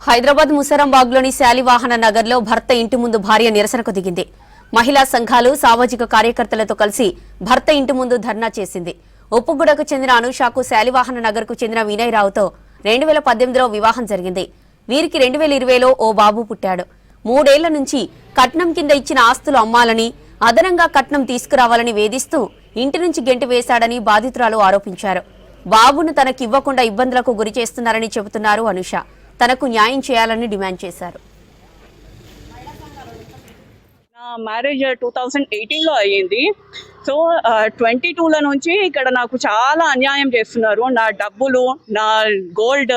హైదరాబాద్ ముసరంబాగ్లోని శాలివాహన నగర్లో భర్త ఇంటి ముందు భార్య నిరసనకు దిగింది. మహిళా సంఘాలు సామాజిక కార్యకర్తలతో కలిసి భర్త ఇంటి ముందు ధర్నా చేసింది. ఉప్పుగూడకు చెందిన అనుషాకు శాలివాహన నగర్కు చెందిన వినయ్ రావుతో 2018లో వివాహం జరిగింది. వీరికి 2020లో ఓ బాబు పుట్టాడు. 3 ఏళ్ల నుంచి కట్నం కింద ఇచ్చిన ఆస్తులు అమ్మాలని, అదనంగా కట్నం తీసుకురావాలని వేధిస్తూ ఇంటి నుంచి గెంటి వేశాడని బాధితురాలు ఆరోపించారు. బాబును తనకివ్వకుండా ఇబ్బందులకు గురి చేస్తున్నారని చెబుతున్నారు అనుష. తనకు న్యాయం చేయాలని డిమాండ్ చేశారు. నా మ్యారేజ్ 2018లో అయ్యింది. సో 22లో నుంచి ఇక్కడ నాకు చాలా అన్యాయం చేస్తున్నారు. నా డబ్బులు, నా గోల్డ్,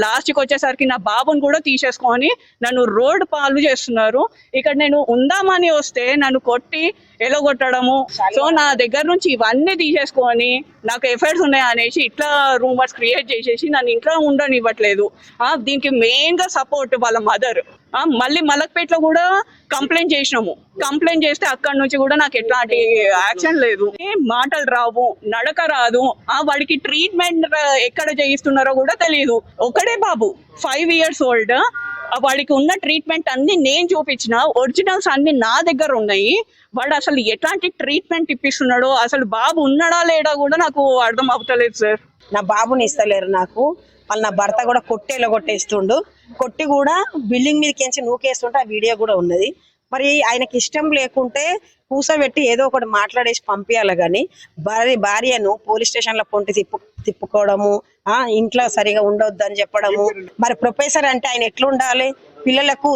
లాస్ట్కి వచ్చేసరికి నా బాబుని కూడా తీసేసుకొని నన్ను రోడ్డు పాలు చేస్తున్నారు. ఇక్కడ నేను ఉందామని వస్తే నన్ను కొట్టి ఎలగొట్టడము. సో నా దగ్గర నుంచి ఇవన్నీ తీసేసుకొని నాకు ఎఫైర్స్ ఉన్నాయి అనేసి ఇట్లా రూమర్స్ క్రియేట్ చేసేసి నన్ను ఇంట్లో ఉండనివ్వట్లేదు. దీనికి మెయిన్గా సపోర్ట్ వాళ్ళ మదర్. మళ్ళీ మలక్పేటలో కూడా కంప్లైంట్ చేసినాము. కంప్లైంట్ చేస్తే అక్కడి నుంచి కూడా నాకు ఎట్లాంటి యాక్షన్ లేదు. మాటలు రావు, నడక రాదు. వాడికి ట్రీట్మెంట్ ఎక్కడ చేయిస్తున్నారో కూడా తెలియదు. ఒకడే బాబు 5 years old. వాడికి ఉన్న ట్రీట్మెంట్ అన్ని నేను చూపించిన, ఒరిజినల్స్ అన్ని నా దగ్గర ఉన్నాయి. వాడు అసలు ఎట్లాంటి ట్రీట్మెంట్ ఇప్పిస్తున్నాడో, అసలు బాబు ఉన్నాడా లేడా కూడా నాకు అర్థం అవుతలేదు సార్. నా బాబుని ఇస్తలేరు నాకు. వాళ్ళు నా భర్త కూడా కొట్టేస్తుండు. కొట్టి కూడా బిల్డింగ్ మీదకించి నూకేస్తుంటే ఆ వీడియో కూడా ఉన్నది. మరి ఆయనకి ఇష్టం లేకుంటే కూసబెట్టి ఏదో ఒకటి మాట్లాడేసి పంపించాలి. కానీ భార్యను పోలీస్ స్టేషన్లో పొంటి తిప్పుకోవడము, ఇంట్లో సరిగా ఉండొద్దు అని చెప్పడము. మరి ప్రొఫెసర్ అంటే ఆయన ఎట్లుండాలి? పిల్లలకు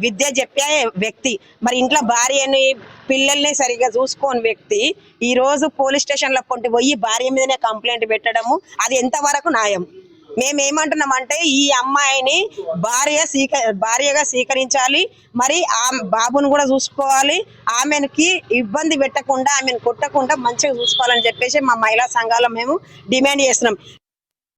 విద్య చెప్పే వ్యక్తి. మరి ఇంట్లో భార్యని, పిల్లల్ని సరిగా చూసుకోని వ్యక్తి ఈ రోజు పోలీస్ స్టేషన్లో పొంటి పోయి భార్య మీదనే కంప్లైంట్ పెట్టడము, అది ఎంతవరకు న్యాయం? మేమేమంటున్నామంటే ఈ అమ్మాయిని భార్యగా స్వీకరించాలి. మరి ఆ బాబును కూడా చూసుకోవాలి. ఆమెకి ఇబ్బంది పెట్టకుండా, ఆమెను కొట్టకుండా మంచిగా చూసుకోవాలని చెప్పేసి మా మహిళా సంఘాలు మేము డిమాండ్ చేస్తున్నాం.